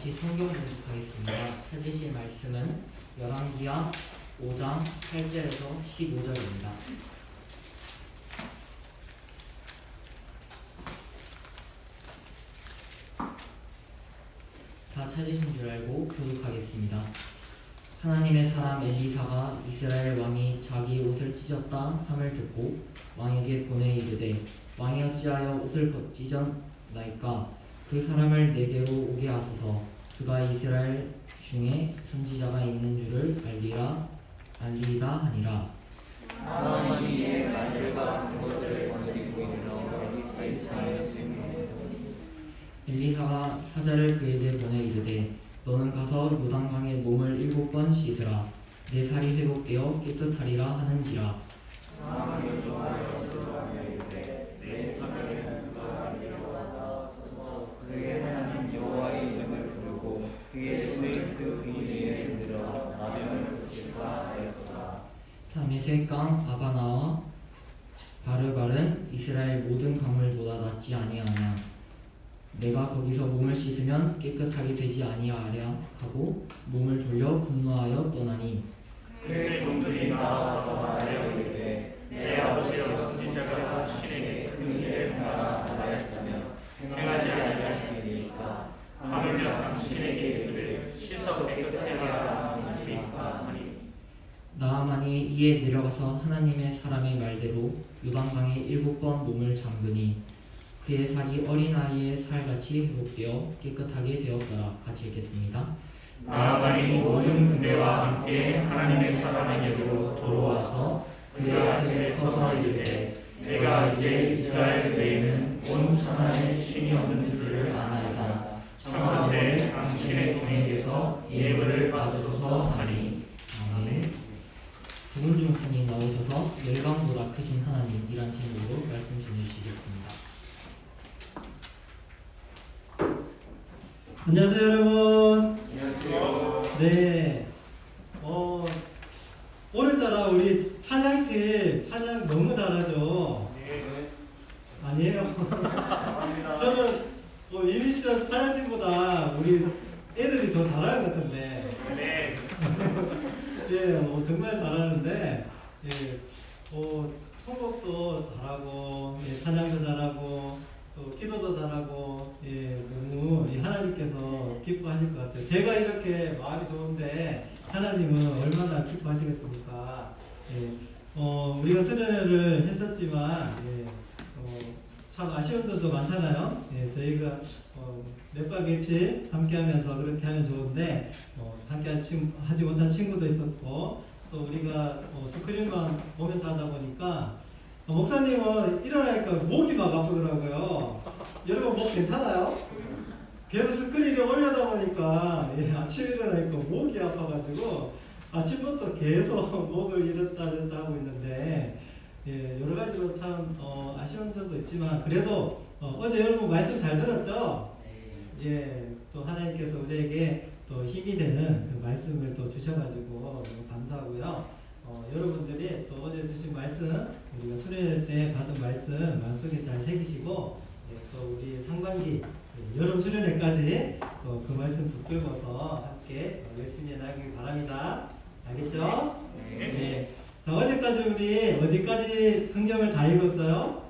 같이 성경 공독하겠습니다. 찾으실 말씀은 열왕기하 5장 8절에서 15절입니다. 다 찾으신 줄 알고 교독하겠습니다. 하나님의 사람 엘리사가 이스라엘 왕이 자기 옷을 찢었다 함을 듣고 왕에게 보내 이르되 왕이 어찌하여 옷을 찢었나이까 그 사람을 내게로 오게 하소서. 그가 이스라엘 중에 선지자가 있는 줄을 알리이다 하니라. 하나님의 말들과 그것들을 거느리고 일러 이스라엘 엘리사가 사자를 그에게 보내 이르되 너는 가서 요단강에 몸을 7번 씻으라. 내 살이 회복되어 깨끗하리라 하는지라. 하나님의 여호와여 들어가며 이르되 내 사명을 그가 데려와서 서서 그의 하나님 여호와의 이름을 부르고 그의 손을 그 위에 흔들어 나병을 고칠까 하였도다. 다메섹 강 아바나와 바르발은 이스라엘 모든 강물보다 낫지 아니하냐. 내가 거기서 몸을 씻으면 깨끗하게 되지 아니하랴 하고 몸을 돌려 분노하여 떠나니 그의 종들이 나와서 말하여 이르되 내 아버지의 선지자가 신에게 큰 일을 행하라 하였다며 행하지 아니하였으니까 하물며 당신에게 이르되 씻어 깨끗하라 하니까 하니. 나아만이 이에 내려가서 하나님의 사람의 말대로 요단강에 7번 몸을 잠그니 그의 살이 어린아이의 살같이 회복되어 깨끗하게 되었더라. 같이 읽겠습니다. 나아만이 모든 군대와 함께 하나님의 사람에게로 돌아와서 그의 앞에 서서 이르되 내가 이제 이스라엘 외에는 온 천하에 신이 없는 줄을 아나이다. 청하건대 당신의 종에게서 예물을 받으소서 하니. 아멘. 구분 중생이 나오셔서 열강보다 크신 하나님이란 제목으로 말씀 전해주시겠습니다. 안녕하세요, 여러분. 안녕하세요. 네. 오늘따라 우리 찬양팀 찬양 너무 잘하죠? 네. 아니에요? 저는 이니시럴 찬양팀보다 우리 애들이 더 잘하는 것 같은데. 네. 예, 정말 잘하는데, 예, 선곡도 잘하고, 예, 찬양도 잘하고, 또 기도도 잘하고, 예, 너무 하나님께서 기뻐하실 것 같아요. 제가 이렇게 마음이 좋은데 하나님은 얼마나 기뻐하시겠습니까? 예, 우리가 수련회를 했었지만, 예, 참 아쉬운 점도 많잖아요. 예, 저희가 몇 박 며칠 함께하면서 그렇게 하면 좋은데 함께 하지 못한 친구도 있었고 또 우리가 스크린만 보면서 하다 보니까 목사님은 일어나니까 목이 막 아프더라고요. 여러분 목 괜찮아요? 계속 스크린에 올려다 보니까 아침에 일어나니까 목이 아파가지고 아침부터 계속 목을 이랬다 저랬다 하고 있는데 여러 가지로 참 아쉬운 점도 있지만 그래도 어제 여러분 말씀 잘 들었죠? 또 하나님께서 우리에게 또 힘이 되는 그 말씀을 또 주셔가지고 너무 감사하고요. 여러분들이 또 어제 주신 말씀, 우리가 수련회 때 받은 말씀 마음속에 잘 새기시고, 또 우리 상반기 여름 수련회까지 그 말씀 붙들고서 함께 열심히 나가길 바랍니다. 알겠죠? 네. 자, 어제까지 우리 어디까지 성경을 다 읽었어요?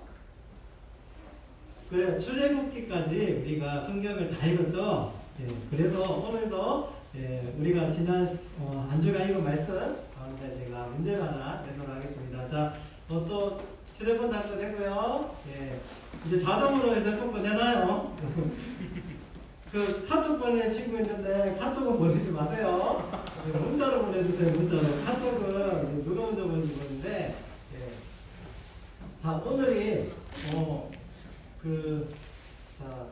그래, 출애굽기까지 우리가 성경을 다 읽었죠? 그래서 오늘도 우리가 지난 한 주간 읽은 말씀 가운데 제가 문제를 하나 내도록 하겠습니다. 자, 또 휴대폰 다 꺼내고요. 이제 자동으로 휴대폰 꺼내놔요. 그 카톡 보내는 친구 있는데 카톡은 보내지 마세요. 문자로 보내주세요. 문자로. 카톡은 누가 먼저 보내주는데 자, 오늘이 자,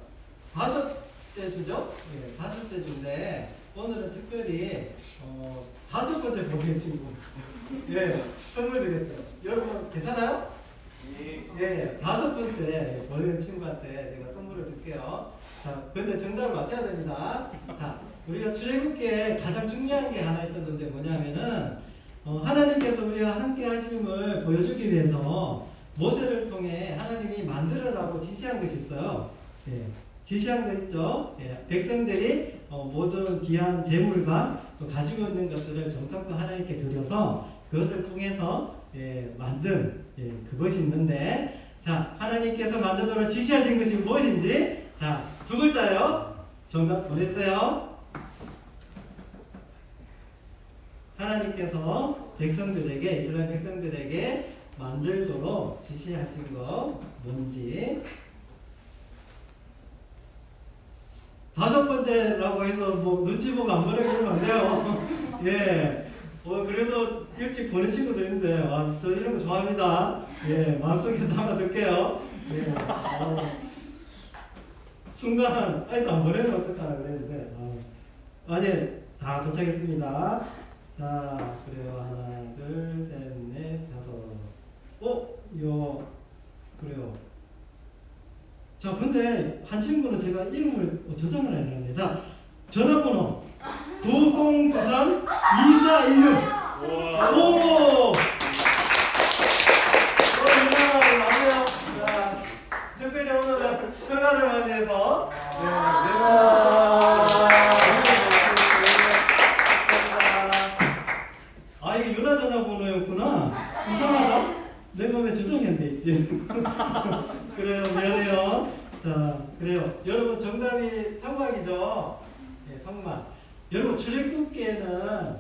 5째 주죠? 5째 주인데 오늘은 특별히 5번째 보낸 친구 선물 드렸어요. 여러분 괜찮아요? 예, 5번째 보낸 친구한테 제가 선물을 줄게요. 자, 근데 정답을 맞춰야 됩니다. 자, 우리가 출애굽기에 가장 중요한 게 하나 있었는데 뭐냐면은 하나님께서 우리와 함께 하심을 보여주기 위해서 모세를 통해 하나님이 만들어라고 지시한 것이 있어요. 지시한 거 있죠. 예, 백성들이 모든 귀한 재물과 또 가지고 있는 것들을 정성껏 하나님께 드려서 그것을 통해서 만든 그것이 있는데, 자, 하나님께서 만들도록 지시하신 것이 무엇인지, 자, 두 글자요. 정답 보냈어요. 하나님께서 백성들에게, 이스라엘 백성들에게 만들도록 지시하신 거 뭔지. 다섯 번째라고 해서 뭐 눈치 보고 안 보내고 그러면 안 돼요. 예. 그래서 일찍 보낸 친구도 있는데, 저 이런 거 좋아합니다. 예. 마음속에도 하나 넣을게요. 예. 순간, 아이도 안 보내면 어떡하나 그랬는데, 아니, 다 도착했습니다. 자, 그래요. 하나, 둘, 셋, 넷, 다섯. 그래요. 자, 근데 한 친구는 제가 이름을 저장을 해놨는데, 자, 전화번호 9093-2416. 오! 맞네요. 자, 특별히 오늘은 설날을 맞이해서, 이게 유나 전화번호였구나. 이상하다. 내가 왜 저장했네 있지? 그래요, 미안해요. 자, 그래요. 여러분 정답이 성막이죠. 네, 성막. 여러분 출애굽기에는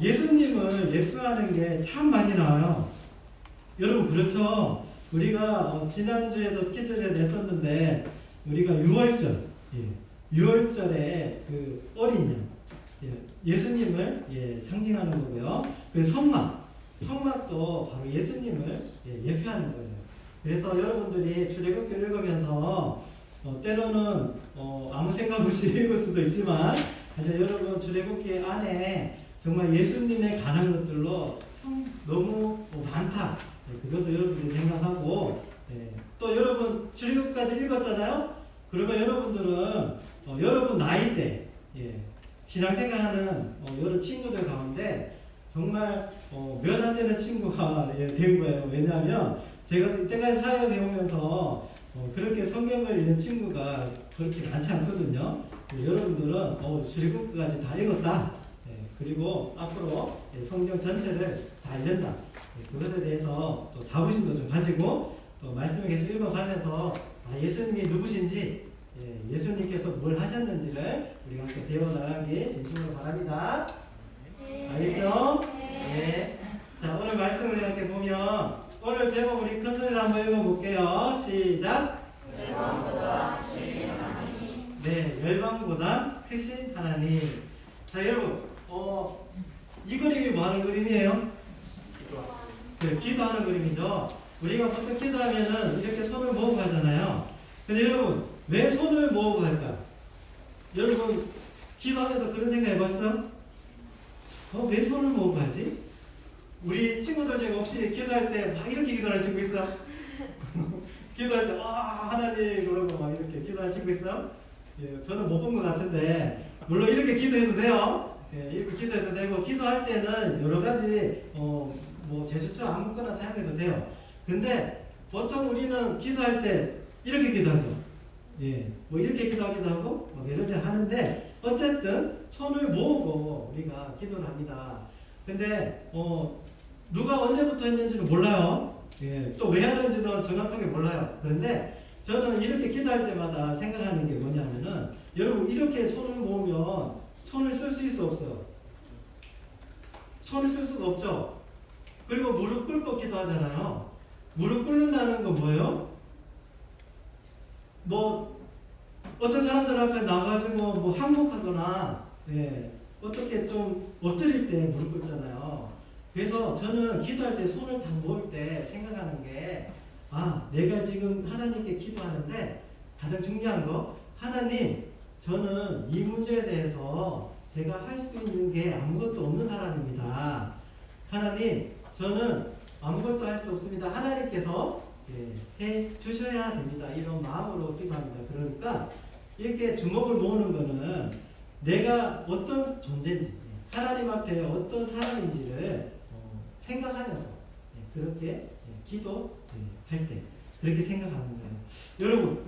예수님을 예표하는 게 참 많이 나와요. 여러분 그렇죠? 우리가 지난주에도 퀴즈를 냈었는데, 우리가 6월절, 6월절에 그 어린 양, 예수님을 상징하는 거고요. 그 성막도 바로 예수님을 예표하는 거예요. 그래서 여러분들이 출애굽기를 읽으면서 때로는 아무 생각 없이 읽을 수도 있지만, 사실 여러분 출애굽기 안에 정말 예수님에 관한 것들로 참 너무 많다. 그것을 여러분들이 생각하고, 또 여러분 출애굽까지 읽었잖아요. 그러면 여러분들은 여러분 나이대 신앙생활하는 여러 친구들 가운데 정말 몇 안 되는 친구가 된 거예요. 왜냐하면 제가 이때까지 사역해 오면서 그렇게 성경을 읽는 친구가 그렇게 많지 않거든요. 여러분들은 출애굽까지 다 읽었다. 그리고 앞으로 성경 전체를 다 읽는다. 그것에 대해서 또 자부심도 좀 가지고 또 말씀을 계속 읽어가면서 예수님이 누구신지, 예수님께서 뭘 하셨는지를 우리가 함께 배워나가기 진심으로 바랍니다. 알겠죠? 네. 자, 오늘 말씀을 이렇게 보면 오늘 제목 우리 큰 소리로 한번 읽어볼게요. 시작. 열방보다 크신 하나님. 네, 열방보다 크신 하나님. 자, 여러분, 이 그림이 뭐 하는 그림이에요? 기도하는 그림이죠. 우리가 보통 기도하면은 이렇게 손을 모으고 하잖아요. 근데 여러분, 왜 손을 모으고 할까요? 여러분, 기도하면서 그런 생각 해봤어요? 왜 손을 모으고 하지? 우리 친구들 중에 혹시 기도할 때 막 이렇게 기도하는 친구 있어? 기도할 때, 하나님, 그러고 막 이렇게 기도하는 친구 있어? 저는 못 본 것 같은데, 물론 이렇게 기도해도 돼요. 이렇게 기도해도 되고, 기도할 때는 여러 가지, 뭐, 제스처 아무거나 사용해도 돼요. 근데 보통 우리는 기도할 때 이렇게 기도하죠. 뭐 이렇게 기도하기도 하고, 뭐 이렇게 하는데, 어쨌든 손을 모으고 우리가 기도를 합니다. 근데, 누가 언제부터 했는지는 몰라요. 또 왜 하는지도 정확하게 몰라요. 그런데 저는 이렇게 기도할 때마다 생각하는 게 뭐냐면은, 여러분 이렇게 손을 모으면 손을 쓸 수 있어 없어요? 손을 쓸 수가 없죠. 그리고 무릎 꿇고 기도하잖아요. 무릎 꿇는다는 건 뭐예요? 뭐 어떤 사람들 앞에 나가지고 뭐 항복하거나 어떻게 좀 엎드릴 때 무릎 꿇잖아요. 그래서 저는 기도할 때 손을 딱 모을 때 생각하는 게, 내가 지금 하나님께 기도하는데 가장 중요한 거, 하나님, 저는 이 문제에 대해서 제가 할 수 있는 게 아무것도 없는 사람입니다. 하나님, 저는 아무것도 할 수 없습니다. 하나님께서 해 주셔야 됩니다. 이런 마음으로 기도합니다. 그러니까 이렇게 주먹을 모으는 거는 내가 어떤 존재인지, 하나님 앞에 어떤 사람인지를 생각하면서 그렇게 기도할 때 그렇게 생각하는 거예요. 여러분,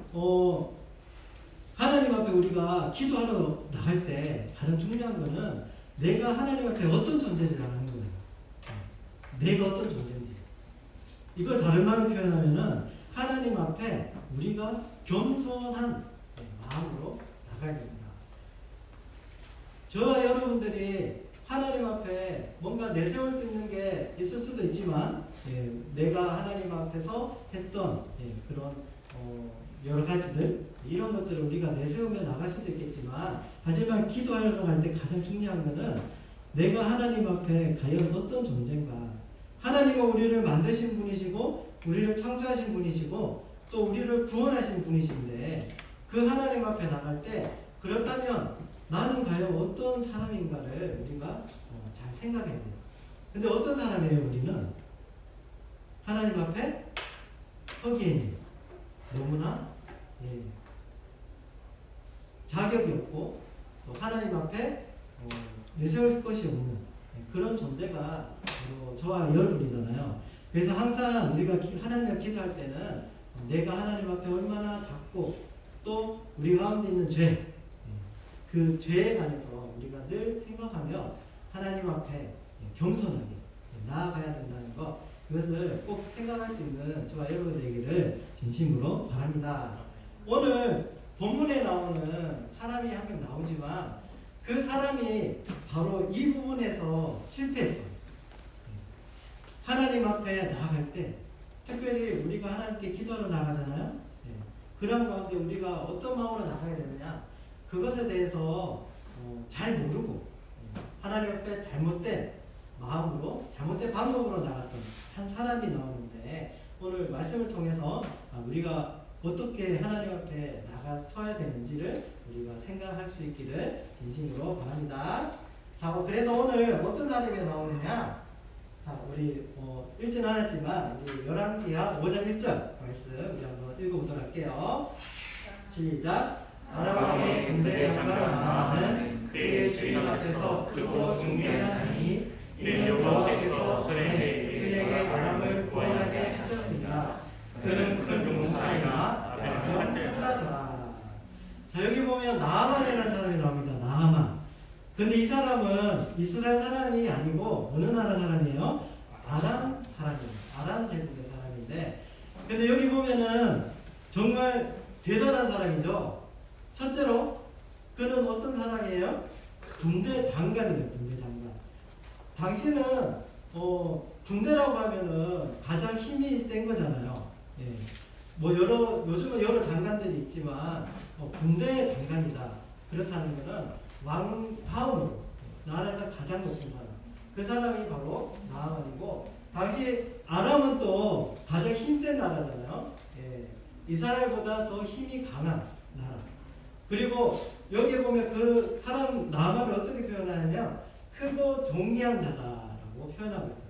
우리가 기도하러 나갈 때 가장 중요한 거는 내가 하나님 앞에 어떤 존재지라는 거예요. 내가 어떤 존재인지. 이걸 다른 말로 표현하면은 하나님 앞에 우리가 겸손한 마음으로 나가야 됩니다. 저와 여러분들이 하나님 앞에 뭔가 내세울 수 있는 게 있을 수도 있지만 내가 하나님 앞에서 했던 그런 여러 가지들 이런 것들을 우리가 내세우며 나갈 수도 있겠지만 하지만 기도하러 갈 때 가장 중요한 것은 내가 하나님 앞에 과연 어떤 존재인가. 하나님은 우리를 만드신 분이시고 우리를 창조하신 분이시고 또 우리를 구원하신 분이신데 그 하나님 앞에 나갈 때 그렇다면 나는 과연 어떤 사람인가를 우리가 잘 생각해야 돼요. 근데 어떤 사람이에요 우리는? 하나님 앞에 서기에는 너무나 자격이 없고 또 하나님 앞에 내세울 것이 없는 그런 존재가 저와 여러분이잖아요. 그래서 항상 우리가 하나님 앞에 기도할 때는 내가 하나님 앞에 얼마나 작고 또 우리 가운데 있는 죄, 그 죄에 관해서 우리가 늘 생각하며 하나님 앞에 겸손하게 나아가야 된다는 것, 그것을 꼭 생각할 수 있는 저와 여러분 되기를 진심으로 바랍니다. 오늘 본문에 나오는 사람이 한 명 나오지만 그 사람이 바로 이 부분에서 실패했어요. 하나님 앞에 나아갈 때 특별히 우리가 하나님께 기도하러 나가잖아요. 그런 가운데 우리가 어떤 마음으로 나가야 되느냐, 그것에 대해서 잘 모르고 하나님 앞에 잘못된 마음으로 잘못된 방법으로 나갔던 한 사람이 나오는데 오늘 말씀을 통해서 우리가 어떻게 하나님 앞에 나가서야 되는지를 우리가 생각할 수 있기를 진심으로 바랍니다. 자, 그래서 오늘 어떤 사람이 나오느냐, 자, 우리 읽진 않았지만 우리 열왕기하 5장 1절 말씀 우리 한번 읽어보도록 할게요. 시작. 아람 왕의 군대 장관 나아만은 그의 주인 앞에서 크고 중대한 자니 이는 여호와께서 전에 그에게 아람을 구원하게 하셨습니다. 그는 큰 용사이나 약하더라. 자, 여기 보면 나아만이라는 사람이 나옵니다. 나아만. 근데 이 사람은 이스라엘 사람이 아니고 어느 나라 사람이에요? 아람 사람이에요. 아람 제국의 사람인데, 근데 여기 보면은 정말 대단한 사람이죠. 첫째로 그는 어떤 사람이에요? 군대 장관이에요. 군대 장관. 당시는 군대라고 하면은 가장 힘이 센 거잖아요. 예. 뭐 요즘은 여러 장관들이 있지만 군대 장관이다. 그렇다는 거는 왕 다음으로 나라에서 가장 높은 사람. 그 사람이 바로 나아만이고, 당시 아람은 또 가장 힘센 나라잖아요. 예. 이스라엘보다 더 힘이 강한 나라. 그리고 여기에 보면 그 사람 나아만을 어떻게 표현하냐면 크고 존귀한 자다라고 표현하고 있어요.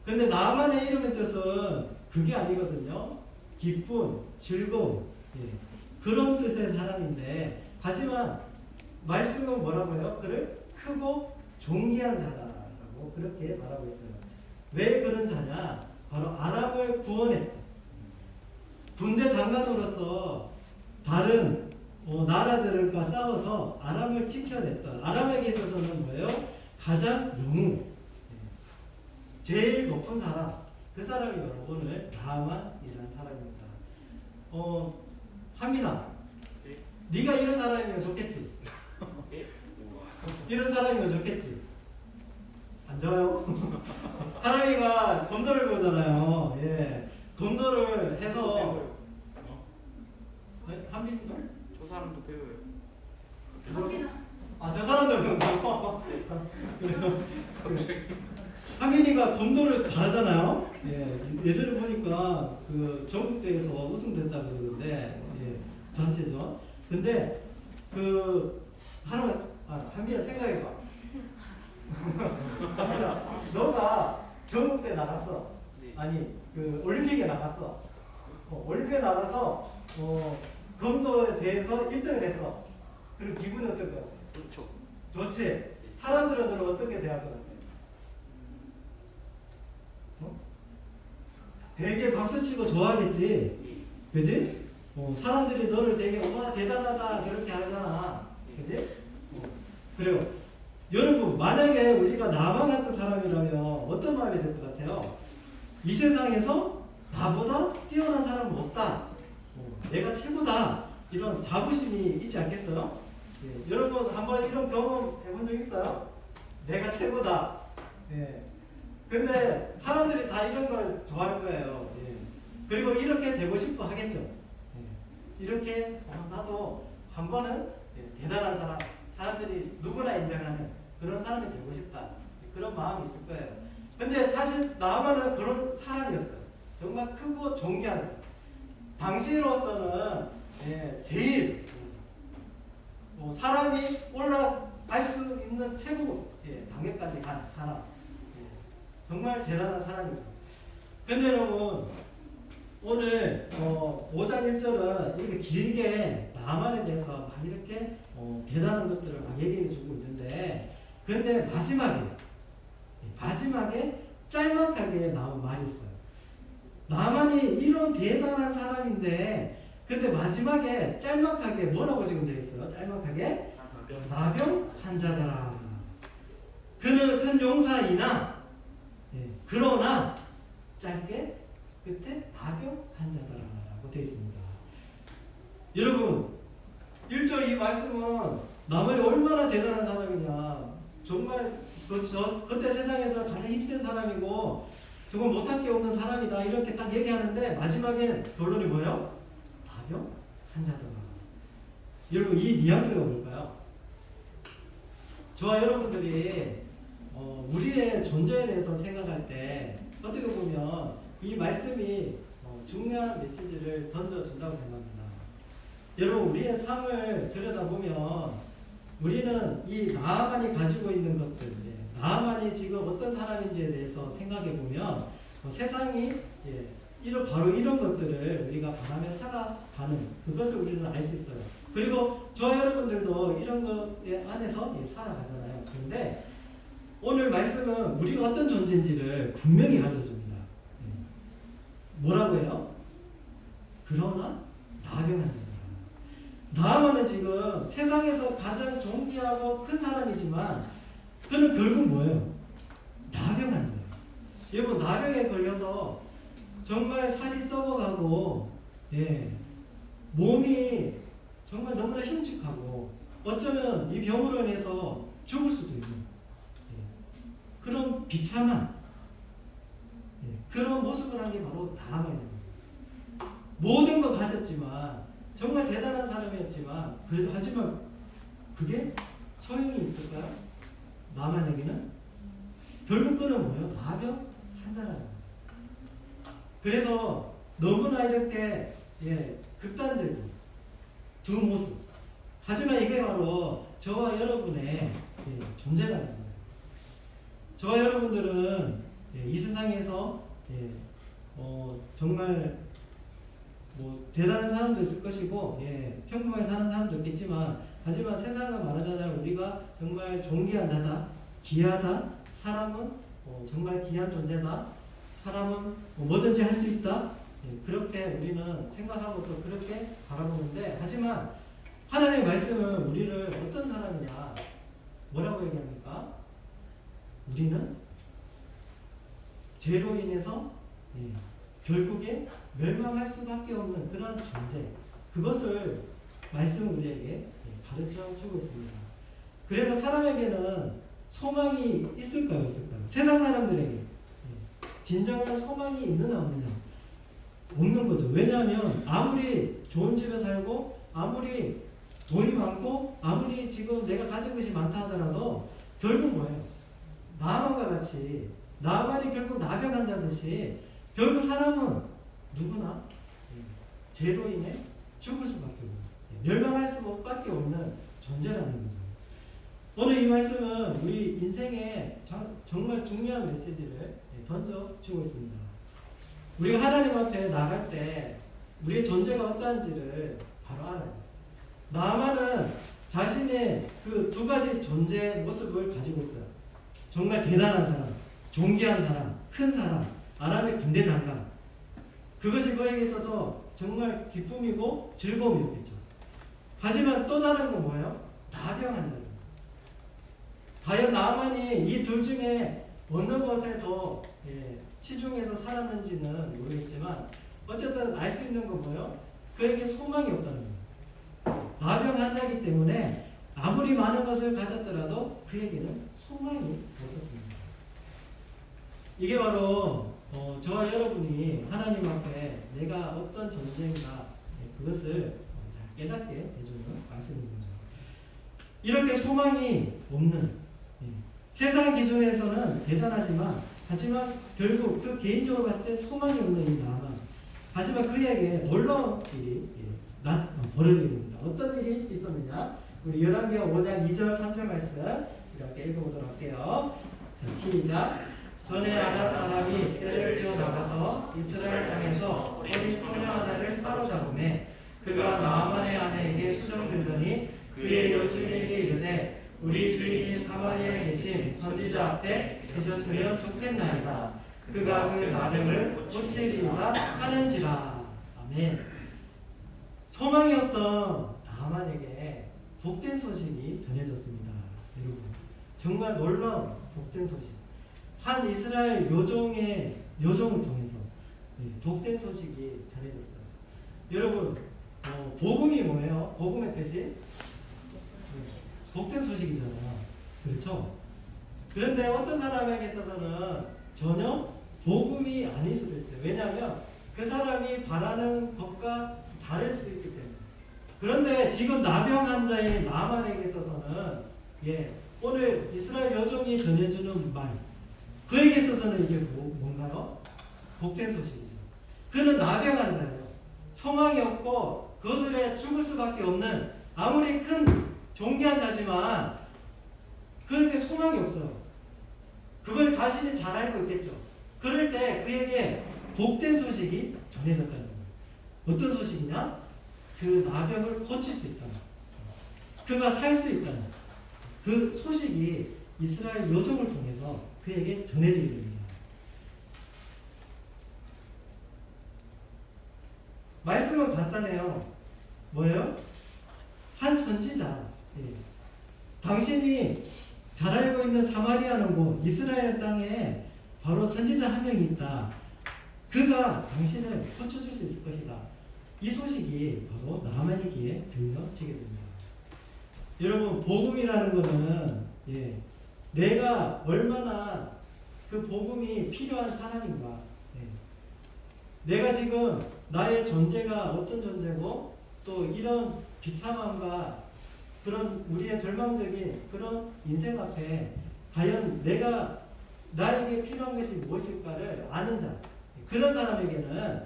근데 나아만의 이름의 뜻은 그게 아니거든요. 기쁨, 즐거움, 그런 뜻의 사람인데, 하지만 말씀은 뭐라고 해요? 그를 크고 존귀한 자다라고 그렇게 말하고 있어요. 왜 그런 자냐? 바로 아람을 구원했다. 군대 장관으로서 다른 나라들과 싸워서 아람을 지켜냈던, 아람에게 있어서는 뭐예요? 가장 영웅, 제일 높은 사람, 그 사람이 바로 오늘 나아만이라는 사람입니다. 하민아, 네가 이런 사람이면 좋겠지? 이런 사람이면 좋겠지? 안 좋아요? 하람이가 검도를 배우잖아요. 예, 검도를 해서 한민인가? 저 사람도 배워요. 저 사람도 배운다고? 하민이가 검도를 잘하잖아요. 예, 예전에 보니까 그 전국대회에서 우승됐다고 그러는데, 전체죠. 근데 그 한민아 생각해봐. 한민아, 너가 전국대 나갔어. 아니 그 올림픽에 나갔어. 올림픽에 나가서 검도에 대해서 1등을 했어. 그리고 기분이 어떨 것 같아? 좋죠. 좋지. 사람들은 너를 어떻게 대할 것 같아? 되게 박수치고 좋아하겠지, 그지? 사람들이 너를 되게 와 대단하다 그렇게 하잖아. 그지? 그래요. 여러분 만약에 우리가 나만 같은 사람이라면 어떤 마음이 들 것 같아요? 이 세상에서 나보다 뛰어난 사람은 없다. 내가 최고다. 이런 자부심이 있지 않겠어요? 예, 여러분 한번 이런 경험 해본 적 있어요? 내가 최고다. 예. 근데 사람들이 다 이런 걸 좋아할 거예요. 예. 그리고 이렇게 되고 싶어 하겠죠. 예. 이렇게 나도 한 번은 대단한 사람, 사람들이 누구나 인정하는 그런 사람이 되고 싶다. 그런 마음이 있을 거예요. 근데 사실 나만은 그런 사람이었어요. 정말 크고 존귀한 당시로서는 제일 사람이 올라갈 수 있는 최고 단계까지 간 사람. 정말 대단한 사람이죠. 근데 여러분 오늘 5장 1절은 이렇게 길게 나만에 대해서 막 이렇게 대단한 것들을 막 얘기해 주고 있는데 근데 마지막에 짤막하게 나온 말이 있어요. 나만이 이런 대단한 사람인데 근데 마지막에 짤막하게 뭐라고 지금 되어 있어요? 짤막하게 나병 환자더라. 그는 큰 용사이나 그러나 짧게 끝에 나병 환자더라라고 되어 있습니다. 여러분 1절 이 말씀은 나만이 얼마나 대단한 사람이냐. 정말 그때 세상에서 가장 힘센 사람이고 정말 못할 게 없는 사람이다 이렇게 딱 얘기하는데 마지막에 결론이 뭐예요? 나병 환자더라. 여러분 이 뉘앙스가 뭘까요? 저와 여러분들이 우리의 존재에 대해서 생각할 때 어떻게 보면 이 말씀이 중요한 메시지를 던져준다고 생각합니다. 여러분 우리의 삶을 들여다보면 우리는 이 나만이 가지고 있는 것들, 나만이 지금 어떤 사람인지에 대해서 생각해 보면 세상이 바로 이런 것들을 우리가 바라며 살아가는 그것을 우리는 알 수 있어요. 그리고 저와 여러분들도 이런 것 안에서 살아가잖아요. 그런데 오늘 말씀은 우리가 어떤 존재인지를 분명히 가르쳐줍니다. 뭐라고 해요? 그러나 나병한 나만은 지금 세상에서 가장 존귀하고 큰 사람이지만 그는 결국 뭐예요? 나병한 자예요. 여러분 나병에 걸려서 정말 살이 썩어가고 몸이 정말 너무나 흉측하고 어쩌면 이 병으로 인해서 죽을 수도 있는 그런 비참한 그런 모습을 한 게 바로 나만입니다. 모든 걸 가졌지만 정말 대단한 사람이었지만 하지만 그게 소용이 있을까요? 나만에게는 결국 그는 뭐예요? 나병 환자라는 거예요. 그래서 너무나 이렇게 극단적인 두 모습. 하지만 이게 바로 저와 여러분의 존재라는 거예요. 저와 여러분들은 이 세상에서 정말 대단한 사람도 있을 것이고 평범하게 사는 사람도 있겠지만 하지만 세상은 말하자면 우리가 정말 존귀한 자다, 귀하다, 사람은 정말 귀한 존재다, 사람은 뭐든지 할 수 있다. 그렇게 우리는 생각하고 또 그렇게 바라보는데 하지만 하나님의 말씀은 우리를 어떤 사람이냐 뭐라고 얘기합니까? 우리는 죄로 인해서 결국에 멸망할 수밖에 없는 그런 존재 그것을 말씀은 우리에게 가르쳐 주고 있습니다. 그래서 사람에게는 소망이 있을까요? 없을까요? 세상 사람들에게 진정한 소망이 있느냐 없느냐 없는 거죠. 왜냐하면 아무리 좋은 집에 살고 아무리 돈이 많고 아무리 지금 내가 가진 것이 많다 하더라도 결국 뭐예요? 나만과 같이 나만이 결국 나병 환자듯이 결국 사람은 누구나 죄로 인해 죽을 수밖에 없는 멸망할 수밖에 없는 존재라는 거죠. 오늘 이 말씀은 우리 인생에 정말 중요한 메시지를 던져주고 있습니다. 우리가 하나님 앞에 나갈 때 우리의 존재가 어떠한지를 바로 알아요. 나만은 자신의 그 두 가지 존재 모습을 가지고 있어요. 정말 대단한 사람, 존귀한 사람, 큰 사람, 아람의 군대 장관. 그것이 그에게 있어서 정말 기쁨이고 즐거움이었겠죠. 하지만 또 다른 건 뭐예요? 나병한 자입니다. 과연 나만이 이 둘 중에 어느 것에 더 치중해서 살았는지는 모르겠지만 어쨌든 알 수 있는 건 뭐예요? 그에게 소망이 없다는 거예요. 나병한 자이기 때문에 아무리 많은 것을 가졌더라도 그에게는 소망이 없었습니다. 이게 바로 저와 여러분이 하나님 앞에 내가 어떤 존재인가 그것을 잘 깨닫게 해주는 말씀인 거죠. 이렇게 소망이 없는 세상 기준에서는 대단하지만 하지만 결국 그 개인적으로 봤을 때 소망이 없는 이 나만 하지만 그에게 놀라운 일이 벌어지게 됩니다. 어떤 일이 있었느냐? 우리 열왕기하 5장 2절 3절 말씀 이렇게 읽어보도록 할게요. 자, 시작. 전에 아합 사람이 떼를 지어 나가서 이스라엘 땅에서 어린 소녀 하나를 사로잡음에 그가 나아만의 아내에게 수정들더니 그의 여주인에게 이르되 우리 주인이 사마리아에 계신 선지자 앞에 계셨으면 좋겠나이다. 그가 그 나병을 고치리이다 하는지라. 아멘. 소망이 없던 나아만에게 복된 소식이 전해졌습니다. 여러분 정말 놀라운 복된 소식. 한 이스라엘 요정을 통해서 복된 소식이 전해졌어요. 여러분 복음이 뭐예요? 복음의 뜻이 복된 소식이잖아요. 그렇죠? 그런데 어떤 사람에게 있어서는 전혀 복음이 아닐 수도 있어요. 왜냐하면 그 사람이 바라는 것과 다를 수 있기 때문에. 그런데 지금 나병한 자의 나만에게 있어서는 오늘 이스라엘 여종이 전해주는 말 그에게 있어서는 이게 뭔가요? 복된 소식이죠. 그는 나병한 자예요. 소망이 없고 거슬에 죽을 수밖에 없는 아무리 큰 존귀한 자지만 그렇게 소망이 없어요. 그걸 자신이 잘 알고 있겠죠. 그럴 때 그에게 복된 소식이 전해졌다는 거예요. 어떤 소식이냐? 그 나병을 고칠 수 있다는 거예요. 그가 살 수 있다는 그 소식이 이스라엘 여종을 통해서 그에게 전해지게 됩니다. 말씀은 간단해요. 뭐예요? 한 선지자. 당신이 잘 알고 있는 사마리아는 곳 이스라엘 땅에 바로 선지자 한 명이 있다. 그가 당신을 고쳐줄 수 있을 것이다. 이 소식이 바로 나만의 귀에 들려지게 됩니다. 여러분 복음이라는 것은 내가 얼마나 그 복음이 필요한 사람인가. 내가 지금 나의 존재가 어떤 존재고 또 이런 비참함과 그런 우리의 절망적인 그런 인생 앞에 과연 내가 나에게 필요한 것이 무엇일까를 아는 자 그런 사람에게는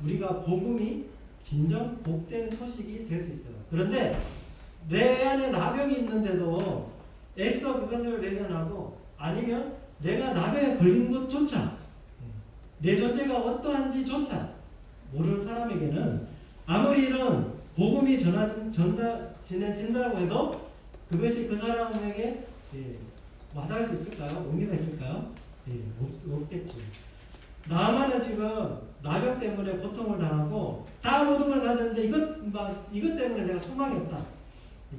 우리가 복음이 진정 복된 소식이 될 수 있어요. 그런데 내 안에 나병이 있는데도 애써 그것을 외면하고 아니면 내가 나병에 걸린 것조차 내 존재가 어떠한지조차 모르는 사람에게는 아무리 이런 복음이 전해진다고 해도 그것이 그 사람에게 와닿을 수 있을까요? 의미가 있을까요? 없겠죠. 나만은 지금 나병 때문에 고통을 당하고 다 모든 걸 가졌는데 이것 때문에 내가 소망이 없다.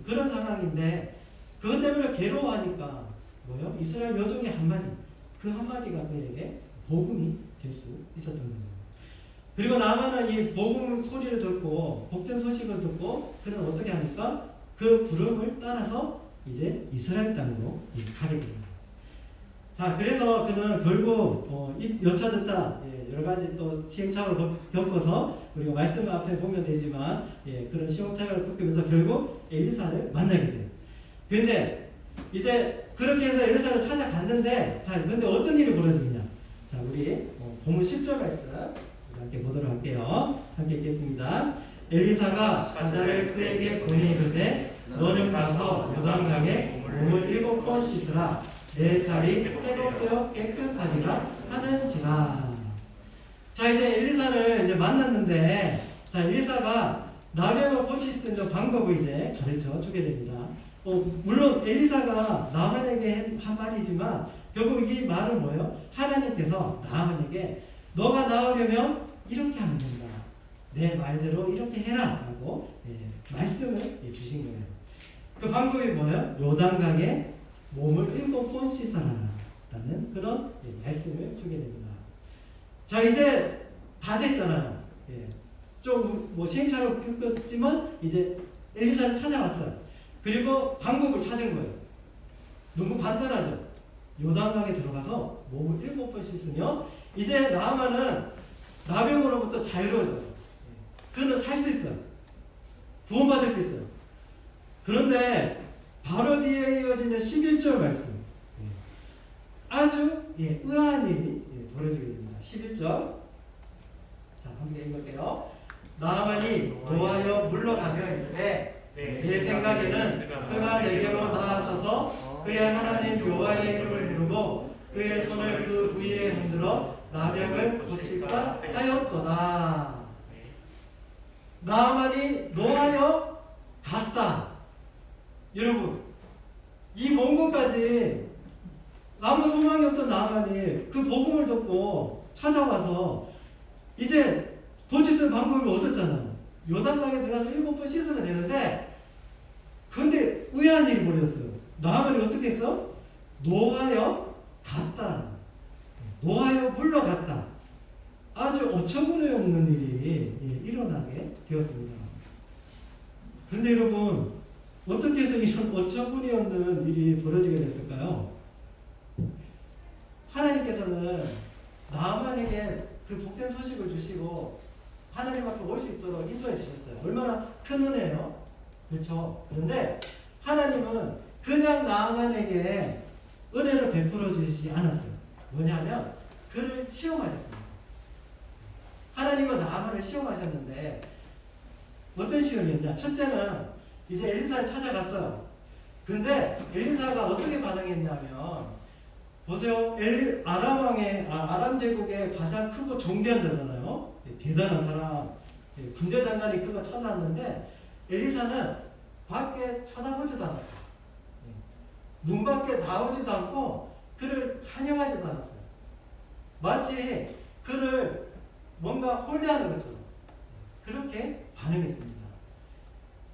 그런 상황인데 그것 때문에 괴로워하니까 뭐요? 이스라엘 여종의 한마디 그 한마디가 그에게 복음이 될 수 있었던 거죠. 그리고 나만은 이 복음 소리를 듣고 복된 소식을 듣고 그는 어떻게 하니까 그 부름을 따라서 이제 이스라엘 땅으로 가게 됩니다. 자, 그래서 그는 결국 여차저차 여러 가지 또 시행착오를 겪어서 우리가 말씀 앞에 보면 되지만 그런 시행착오를 겪으면서 결국 엘리사를 만나게 돼요. 그런데 이제 그렇게 해서 엘리사를 찾아갔는데 자, 근데 어떤 일이 벌어지느냐? 자, 우리 본문 10절 말씀 함께 보도록 할게요. 함께 읽겠습니다. 엘리사가 사자를 그에게 보내 이르되 너는 가서 요단강에 몸을 7번 씻으라 내 살이 회복되어 깨끗하리라 하는지라. 자, 이제 엘리사를 이제 만났는데 자, 엘리사가 나병을 고칠 수 있는 방법을 이제 가르쳐 주게 됩니다. 물론 엘리사가 나만에게 한 말이지만 결국 이 말은 뭐예요? 하나님께서 나만에게 너가 나으려면 이렇게 하면 된다. 내 말대로 이렇게 해라라고 말씀을 주신 거예요. 그 방법이 뭐예요? 요단강에 몸을 7번 씻어라라는 그런 말씀을 주게 됩니다. 자, 이제 다 됐잖아요. 좀 뭐 시행착오했지만 이제 엘리사를 찾아왔어요. 그리고 방법을 찾은 거예요. 너무 간단하죠. 요단강에 들어가서 몸을 7번 씻으며 이제 나아만은 나병으로부터 자유로워져요. 그는 살 수 있어요. 구원받을 수 있어요. 그런데 바로 뒤에 이어지는 11절 말씀, 아주 의아한 일이 벌어지게 됩니다. 11절, 자, 함께 읽을게요. 나아만이 노하여 물러가며 이르되 내 생각에는 그가 내게로 나아서서 그의 하나님 여호와의 이름을 부르고 그의 손을 그 부위에 흔들어 나병을 고칠까 하였도다. 나아만이 노하여 갔다. 여러분, 이 먼 곳까지 아무 소망이 없던 나아만이 그 복음을 듣고 찾아와서 이제 고칠 수 있는 방법을 얻었잖아요. 요단강에 들어가서 7번 씻으면 되는데, 근데 의아한 일이 벌어졌어요. 나아만이 어떻게 했어? 노하여 갔다. 노하여 물러갔다. 아주 어처구니 없는 일이 일어나게 되었습니다. 그런데 여러분, 어떻게 해서 이런 어처구니 없는 일이 벌어지게 됐을까요? 하나님께서는 나아만에게 그 복된 소식을 주시고 하나님 앞에 올 수 있도록 인도해 주셨어요. 얼마나 큰 은혜예요? 그렇죠? 그런데 하나님은 그냥 나아만에게 은혜를 베풀어 주시지 않았어요. 뭐냐면 그를 시험하셨습니다. 하나님은 나아만을 시험하셨는데 어떤 시험이었냐? 첫째는 이제 엘리사를 찾아갔어요. 근데 엘리사가 어떻게 반응했냐면, 보세요. 아람 제국의 가장 크고 존귀한 자잖아요. 대단한 사람, 군대 장관이 그가 찾아왔는데 엘리사는 밖에 쳐다보지도 않았어요. 문 밖에 나오지도 않고 그를 환영하지도 않았어요. 마치 그를 뭔가 홀대하는 것처럼 그렇게 반응했습니다.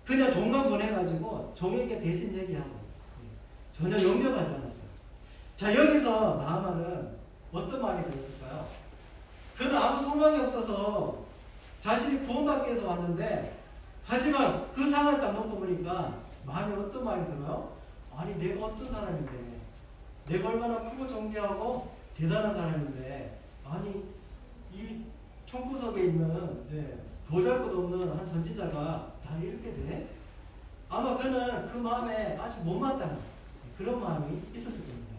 그냥 종만 보내가지고 종에게 대신 얘기하고 전혀 영접하지 않았어요. 자, 여기서 나아만은 어떤 마음이 들었을까요? 그는 아무 소망이 없어서 자신이 구원받기 위해서 왔는데, 하지만 그 상황을 딱 놓고 보니까 마음이 어떤 마음이 들어요? 아니, 내가 어떤 사람인데, 내가 얼마나 크고 존귀하고 대단한 사람인데, 아니 이 총구석에 있는 보잘것없는 한 선지자가 나를 이렇게 돼? 아마 그는 그 마음에 아주 못마땅한 그런 마음이 있었을 겁니다.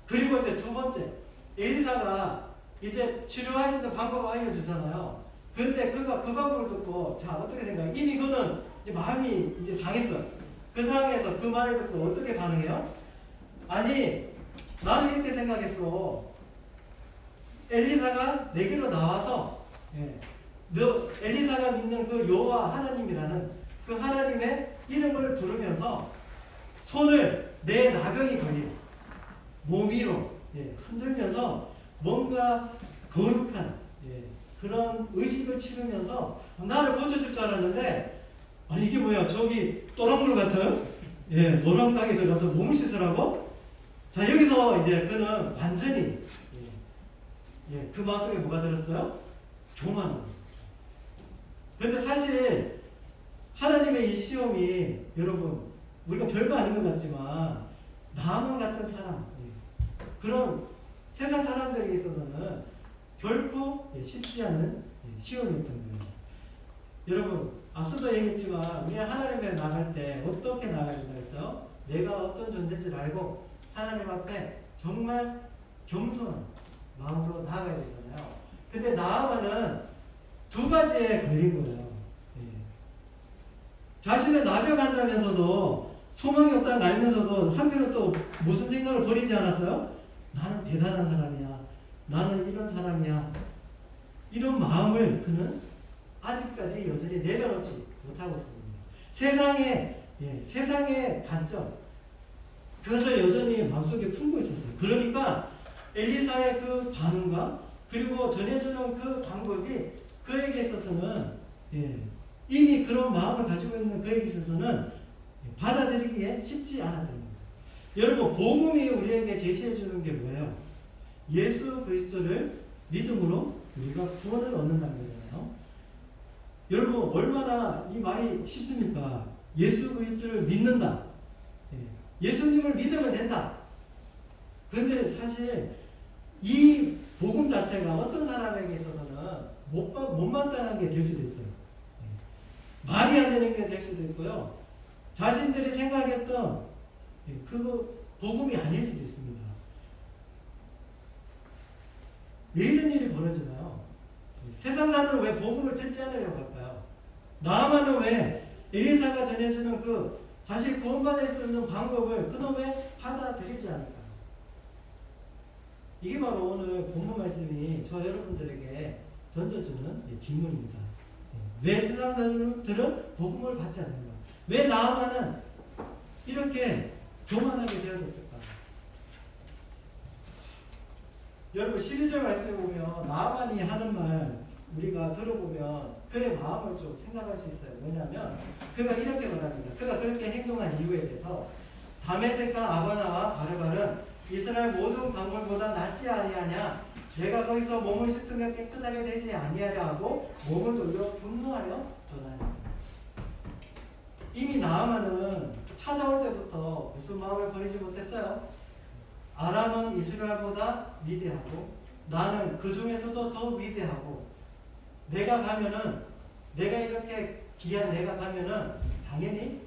그리고 이제 두 번째, 엘리사가 이제 치료할 수 있는 방법을 알려주잖아요. 근데 그가 그 방법을 듣고, 자, 어떻게 생각해요? 이미 그는 이제 마음이 이제 상했어요. 그 상황에서 그 말을 듣고 어떻게 반응해요? 아니, 나는 이렇게 생각했어. 엘리사가 내게로 나와서, 너 엘리사가 믿는 그 여호와 하나님이라는 그 하나님의 이름을 부르면서 손을 내 나병이 걸린 몸 위로 흔들면서 뭔가 거룩한 그런 의식을 치르면서 나를 고쳐줄 줄 알았는데, 아니 이게 뭐야, 저기 또랑물 같은 노란 강에 들어가서 몸을 씻으라고? 자, 여기서 이제 그는 완전히 그 마음속에 뭐가 들었어요? 교만함. 근데 사실 하나님의 이 시험이, 여러분, 우리가 별거 아닌 것 같지만 나만 같은 사람, 그런 세상 사람들에게 있어서는 결코 쉽지 않은 시험이었던 거예요. 여러분, 앞서도 얘기했지만 우리 하나님께 나갈 때 어떻게 나가야 된다 했어요? 내가 어떤 존재인지를 알고 하나님 앞에 정말 겸손한 마음으로 나아가야 되잖아요. 근데 나아만은 두 가지에 걸린 거예요. 자신의 나병 환자면서도 소망이 없다는 걸 알면서도 한편으로 또 무슨 생각을 버리지 않았어요? 나는 대단한 사람이야. 나는 이런 사람이야. 이런 마음을 그는 아직까지 여전히 내려놓지 못하고 있습니다. 세상의 관점, 그것을 여전히 마음속에 품고 있었어요. 그러니까 엘리사의 그 반응과 그리고 전해주는 그 방법이 그에게 있어서는 이미 그런 마음을 가지고 있는 그에게 있어서는 받아들이기에 쉽지 않았던 겁니다. 여러분, 복음이 우리에게 제시해 주는 게 뭐예요? 예수 그리스도를 믿음으로 우리가 구원을 얻는다는 거잖아요. 여러분, 얼마나 이 말이 쉽습니까? 예수 그리스도를 믿는다. 예수님을 믿으면 된다. 그런데 사실 이 복음 자체가 어떤 사람에게 있어서는 못마땅한 게 될 수도 있어요. 말이 안 되는 게 될 수도 있고요. 자신들이 생각했던 그거 복음이 아닐 수도 있습니다. 왜 이런 일이 벌어지나요? 세상 사람들은 왜 복음을 듣지 않으려고 할까요? 나아만은 왜 엘리사가 전해주는 그 자신 구원받을 수 있는 방법을 그놈에 받아들이지 않을까요? 이게 바로 오늘 본문 말씀이 저 여러분들에게 던져주는 질문입니다. 왜 세상 사람들은 복음을 받지 않는가? 왜 나아만은 이렇게 교만하게 되어졌을까? 여러분 12절 말씀에 보면 나아만이 하는 말 우리가 들어보면 그의 마음을 좀 생각할 수 있어요. 뭐냐면 그가 이렇게 말합니다. 그가 그렇게 행동한 이유에 대해서 다메섹과 아바나와 바르발은 이스라엘 모든 강물보다 낫지 아니하냐? 내가 거기서 몸을 씻으면 깨끗하게 되지 아니하려 하고 몸을 돌려 분노하여 떠나니. 이미 나아만은 찾아올 때부터 무슨 마음을 버리지 못했어요? 아람은 이스라엘보다 위대하고 나는 그 중에서도 더 위대하고 내가 이렇게 귀한 내가 가면은 당연히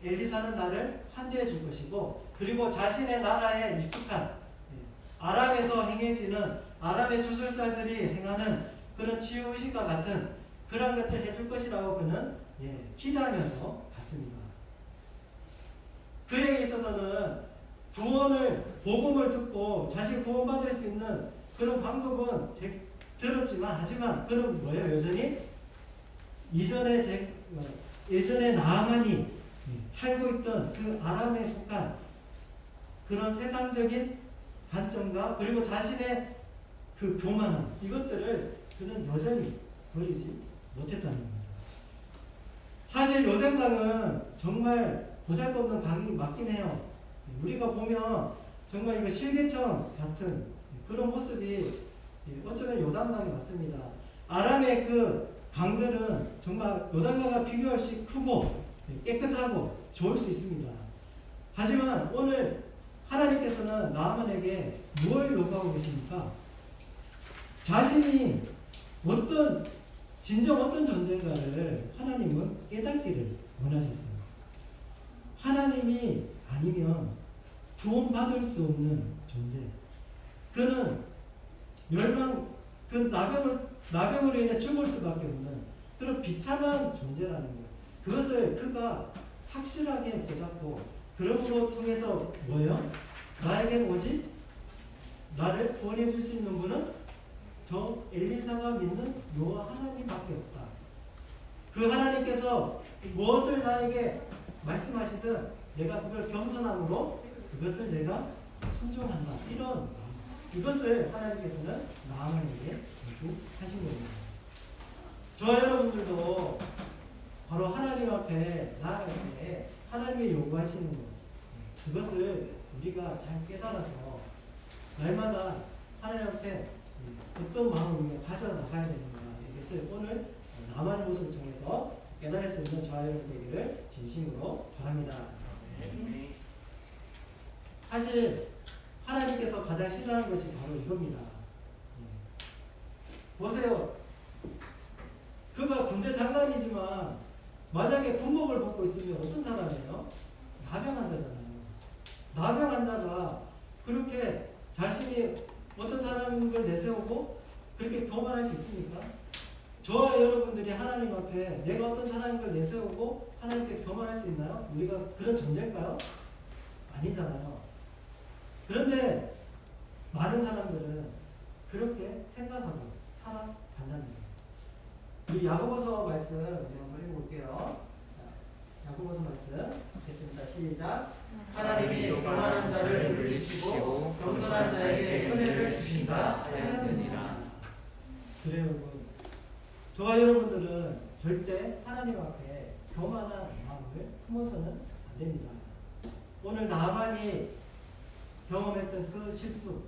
엘리사는 나를 환대해 줄 것이고 그리고 자신의 나라에 익숙한 아람에서 행해지는 아람의 주술사들이 행하는 그런 치유의식과 같은 그런 것들 해줄 것이라고 그는 기대하면서 갔습니다. 그에게 있어서는 복음을 듣고 자신 구원받을 수 있는 그런 방법은 들었지만 하지만 그는 뭐예요? 여전히 예전에 나아만이 살고 있던 그 아람에 속한 그런 세상적인 관점과 그리고 자신의 그 교만함 이것들을 그는 여전히 버리지 못했다는 겁니다. 사실 요단강은 정말 보잘것없는 강이 맞긴 해요. 우리가 보면 정말 이거 실개천 같은 그런 모습이 어쩌면 요단강이 맞습니다. 아람의 그 강들은 정말 요단강과 비교할 수 크고 깨끗하고 좋을 수 있습니다. 하지만 오늘 하나님께서는 나아만에게 무엇을 요구하고 계십니까? 자신이 진정 어떤 존재인가를 하나님은 깨닫기를 원하셨어요. 하나님이 아니면 구원받을 수 없는 존재. 그는 나병으로 인해 죽을 수밖에 없는 그런 비참한 존재라는 거예요. 그것을 그가 확실하게 깨닫고 그러므로 통해서 뭐예요? 나에게 오직 나를 구원해 줄 수 있는 분은 저 엘리사가 믿는 여호와 하나님밖에 없다. 그 하나님께서 무엇을 나에게 말씀하시든 내가 그걸 겸손함으로 그것을 내가 순종한다. 이것을 하나님께서는 나아만에게 요구하신 겁니다. 저 여러분들도 바로 하나님 앞에 나아갈 때 하나님이 요구하시는 것 그것을 우리가 잘 깨달아서 날마다 하나님 앞에 어떤 마음을 가져나가야 되는가 이것을 오늘 나만의 모습을 통해서 깨달을 수 있는 저와 여러분 되기를 진심으로 바랍니다. 사실 하나님께서 가장 싫어하는 것이 바로 이겁니다. 보세요. 그가 군대 장관이지만 만약에 군복을 벗고 있으면 어떤 사람이에요? 나병 환자잖아요. 나병 환자가 그렇게 자신이 어떤 사람인 걸 내세우고 그렇게 교만할 수 있습니까? 저와 여러분들이 하나님 앞에 내가 어떤 사람인 걸 내세우고 하나님께 교만할 수 있나요? 우리가 그런 존재일까요? 아니잖아요. 그런데 많은 사람들은 그렇게 생각하고 살아간다는 거예요. 우리 야고보서 말씀 한번 읽어볼게요. 야고보서 말씀 됐습니다. 시작. 하나님이 교만한 자를 물리치시고 겸손한 자에게 은혜를 주신다 하였느니라. 그래요, 여러분. 저와 여러분들은 절대 하나님 앞에 교만한 마음을 품어서는 안 됩니다. 오늘 나만이 경험했던 그 실수,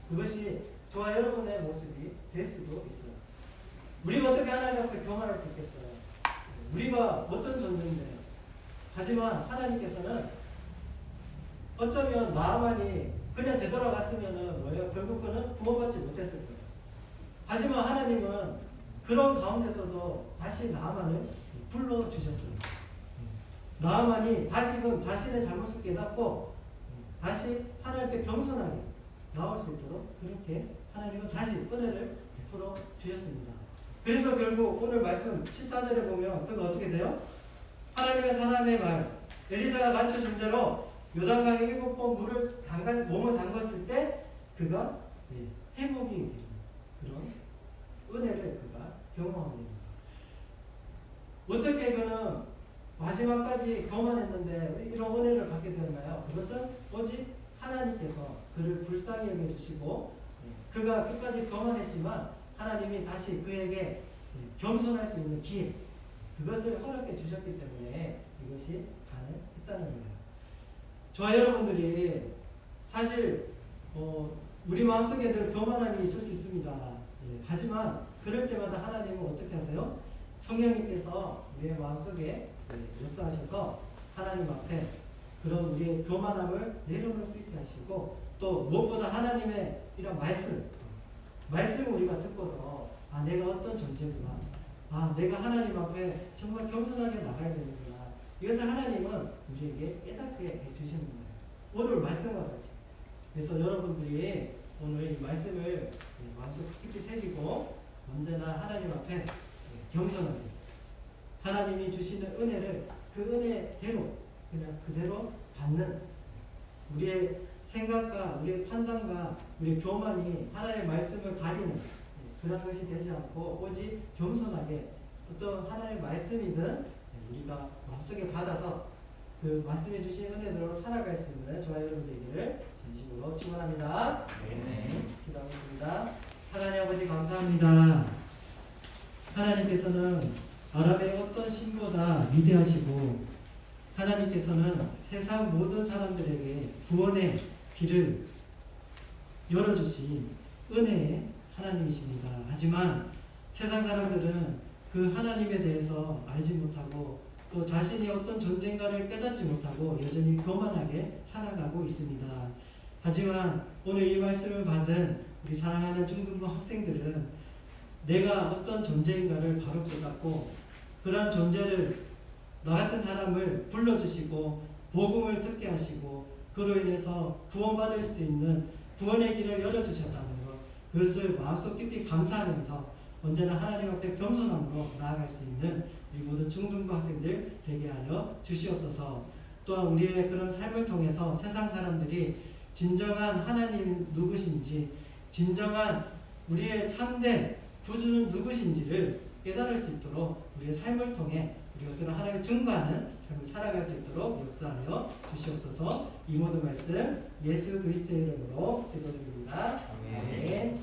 그것이 저와 여러분의 모습이 될 수도 있어요. 우리가 어떻게 하나님 앞에 교만할 수 있겠어요? 우리가 어떤 존재인데. 하지만 하나님께서는 어쩌면 나만이 그냥 되돌아갔으면은 뭐예요? 결국 그는 구원받지 못했을 거예요. 하지만 하나님은 그런 가운데서도 다시 나만을 불러주셨습니다. 나만이 다시금 자신의 잘못을 깨닫고 다시 하나님께 겸손하게 나올 수 있도록 그렇게 하나님은 다시 은혜를 베풀어 주셨습니다. 그래서 결국 오늘 말씀 14절에 보면 그가 어떻게 돼요? 하나님의 사람의 말, 엘리사가 가르쳐준 대로 요단강에 7번 몸을 담갔을 때 그가 회복이 됩니다. 그런 은혜를 그가 경험하게 됩니다. 어떻게 그는 마지막까지 교만했는데 이런 은혜를 받게 되나요? 그것은 오직 하나님께서 그를 불쌍히 여겨주시고 그가 끝까지 교만했지만 하나님이 다시 그에게 겸손할 수 있는 기회, 그것을 허락해 주셨기 때문에 이것이 가능했다는 거예요. 저와 여러분들이 사실 우리 마음속에 늘 교만함이 있을 수 있습니다. 하지만 그럴 때마다 하나님은 어떻게 하세요? 성령님께서 우리의 마음속에 역사하셔서 하나님 앞에 그런 우리의 교만함을 내려놓을 수 있게 하시고 또 무엇보다 하나님의 이런 말씀을 우리가 듣고서 내가 어떤 존재구나, 내가 하나님 앞에 정말 겸손하게 나가야 되는구나, 이것을 하나님은 우리에게 깨닫게 해주시는 거예요. 오늘 말씀과 같이. 그래서 여러분들이 오늘 이 말씀을 마음속 깊이 새기고 언제나 하나님 앞에 겸손하게 하나님이 주시는 은혜를 그 은혜대로 그냥 그대로 받는, 우리의 생각과 우리의 판단과 우리의 교만이 하나님의 말씀을 가리는 그런 것이 되지 않고 오직 겸손하게 어떤 하나님의 말씀이든 우리가 마음속에 받아서 그 말씀해 주신 은혜대로 살아갈 수 있는 저와 여러분 되기를 진심으로 축원합니다. 기도하겠습니다. 하나님 아버지 감사합니다. 하나님께서는 아람의 어떤 신보다 위대하시고 하나님께서는 세상 모든 사람들에게 구원의 길을 열어주신 은혜의 하나님이십니다. 하지만 세상 사람들은 그 하나님에 대해서 알지 못하고 또 자신이 어떤 존재인가를 깨닫지 못하고 여전히 교만하게 살아가고 있습니다. 하지만 오늘 이 말씀을 받은 우리 사랑하는 중등부 학생들은 내가 어떤 존재인가를 바로 깨닫고 그러한 존재를 나 같은 사람을 불러주시고 복음을 듣게 하시고 그로 인해서 구원받을 수 있는 구원의 길을 열어주셨다는 것, 그것을 마음속 깊이 감사하면서 언제나 하나님 앞에 겸손함으로 나아갈 수 있는 우리 모든 중등부 학생들 되게 하여 주시옵소서. 또한 우리의 그런 삶을 통해서 세상 사람들이 진정한 하나님 누구신지, 진정한 우리의 참된 구주는 누구신지를 깨달을 수 있도록 우리의 삶을 통해 우리가 그런 하나님을 증거하는 삶을 살아갈 수 있도록 역사하여 주시옵소서. 이 모든 말씀 예수 그리스도의 이름으로 기도드립니다. 아멘.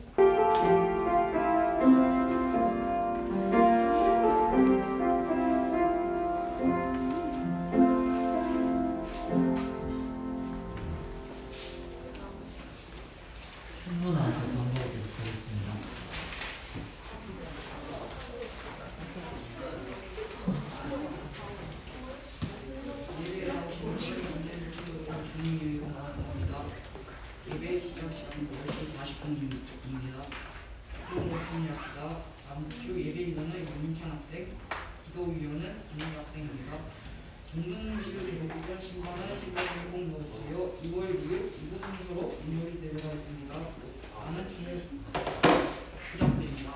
충분하서 건강하도록 하겠습니다. 주님이 감사합니다. 예배 시작 시간 10시 40분입니다. 기도로 참여합시다. 다음 주 예배위원은 윤민찬 학생, 기도위원은 김희수 학생입니다. 중등부실을 대부분 신방은 신방을 꼭 넣어주세요. 2월 6일 2부 순서로 인물이 대회가 있습니다. 많은 참여 부탁드립니다.